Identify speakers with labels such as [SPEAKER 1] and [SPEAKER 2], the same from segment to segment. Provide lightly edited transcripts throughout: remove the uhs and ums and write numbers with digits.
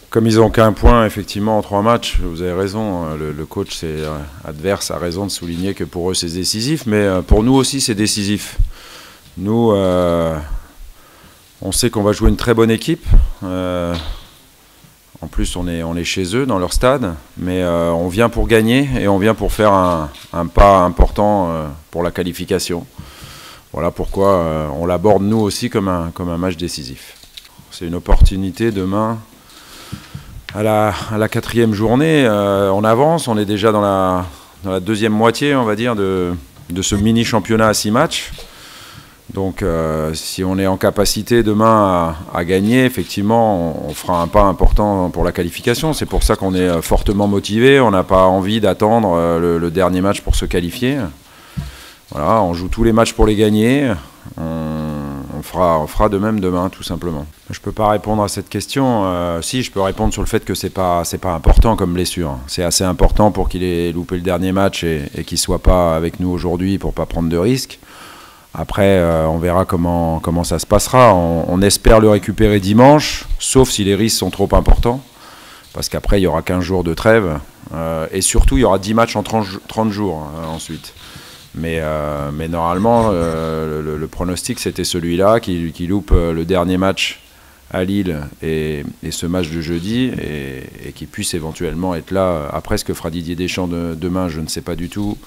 [SPEAKER 1] Comme ils n'ont qu'un point, effectivement, en 3 matchs, vous avez raison, le coach adverse a raison de souligner que pour eux c'est décisif, mais pour nous aussi c'est décisif. Nous, on sait qu'on va jouer une très bonne équipe. En plus, on est chez eux, dans leur stade, mais on vient pour gagner et on vient pour faire un pas important pour la qualification. Voilà pourquoi on l'aborde nous aussi comme un match décisif. C'est une opportunité demain. À la 4e journée, on avance, on est déjà dans la 2e moitié, on va dire, de ce mini-championnat à 6 matchs. Donc si on est en capacité demain à gagner, effectivement, on fera un pas important pour la qualification. C'est pour ça qu'on est fortement motivé, on n'a pas envie d'attendre le dernier match pour se qualifier. Voilà, on joue tous les matchs pour les gagner. On fera de même demain, tout simplement. Je ne peux pas répondre à cette question. Si, je peux répondre sur le fait que c'est pas important comme blessure. C'est assez important pour qu'il ait loupé le dernier match et qu'il ne soit pas avec nous aujourd'hui pour ne pas prendre de risques. Après, on verra comment ça se passera. On espère le récupérer dimanche, sauf si les risques sont trop importants. Parce qu'après, il y aura 15 jours de trêve. Et surtout, il y aura 10 matchs en 30 jours ensuite. Mais normalement, le pronostic, c'était celui-là, qui loupe le dernier match à Lille et ce match de jeudi, et qui puisse éventuellement être là. Après, ce que fera Didier Deschamps demain, je ne sais pas du tout.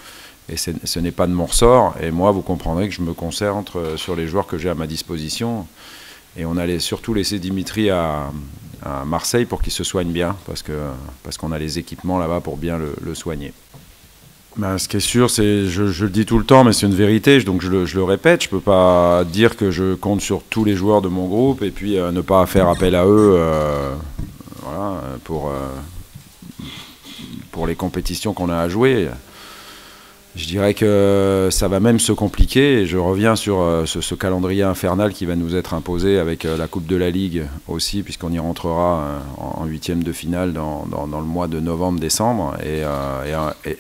[SPEAKER 1] Et ce n'est pas de mon ressort. Et moi, vous comprendrez que je me concentre sur les joueurs que j'ai à ma disposition. Et on allait surtout laisser Dimitri à Marseille pour qu'il se soigne bien, parce qu'on a les équipements là-bas pour bien le soigner. Ce qui est sûr, je le dis tout le temps, mais c'est une vérité, donc je le répète. Je ne peux pas dire que je compte sur tous les joueurs de mon groupe et puis ne pas faire appel à eux voilà, pour les compétitions qu'on a à jouer. Je dirais que ça va même se compliquer, et je reviens sur ce calendrier infernal qui va nous être imposé avec la Coupe de la Ligue aussi, puisqu'on y rentrera en 8e de finale dans le mois de novembre-décembre. Et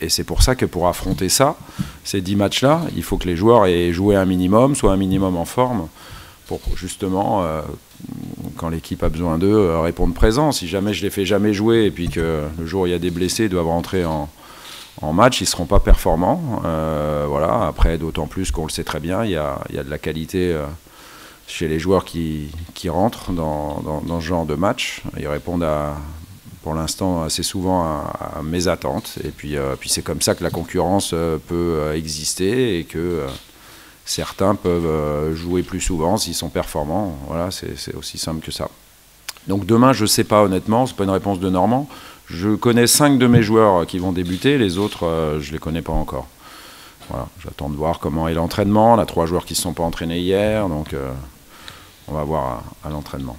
[SPEAKER 1] c'est pour ça que pour affronter ça, ces 10 matchs-là, il faut que les joueurs aient joué un minimum, soient un minimum en forme, pour justement, quand l'équipe a besoin d'eux, répondre présent. Si jamais je les fais jamais jouer, et puis que le jour où il y a des blessés, ils doivent rentrer en match, ils ne seront pas performants. Voilà. Après, d'autant plus qu'on le sait très bien, il y a de la qualité chez les joueurs qui rentrent dans ce genre de match. Ils répondent pour l'instant assez souvent à mes attentes. Et puis c'est comme ça que la concurrence peut exister, et que certains peuvent jouer plus souvent s'ils sont performants. Voilà, c'est aussi simple que ça. Donc demain, je ne sais pas honnêtement, ce n'est pas une réponse de Normand. Je connais 5 de mes joueurs qui vont débuter, les autres, je ne les connais pas encore. Voilà, j'attends de voir comment est l'entraînement. On a 3 joueurs qui ne se sont pas entraînés hier, donc on va voir à l'entraînement.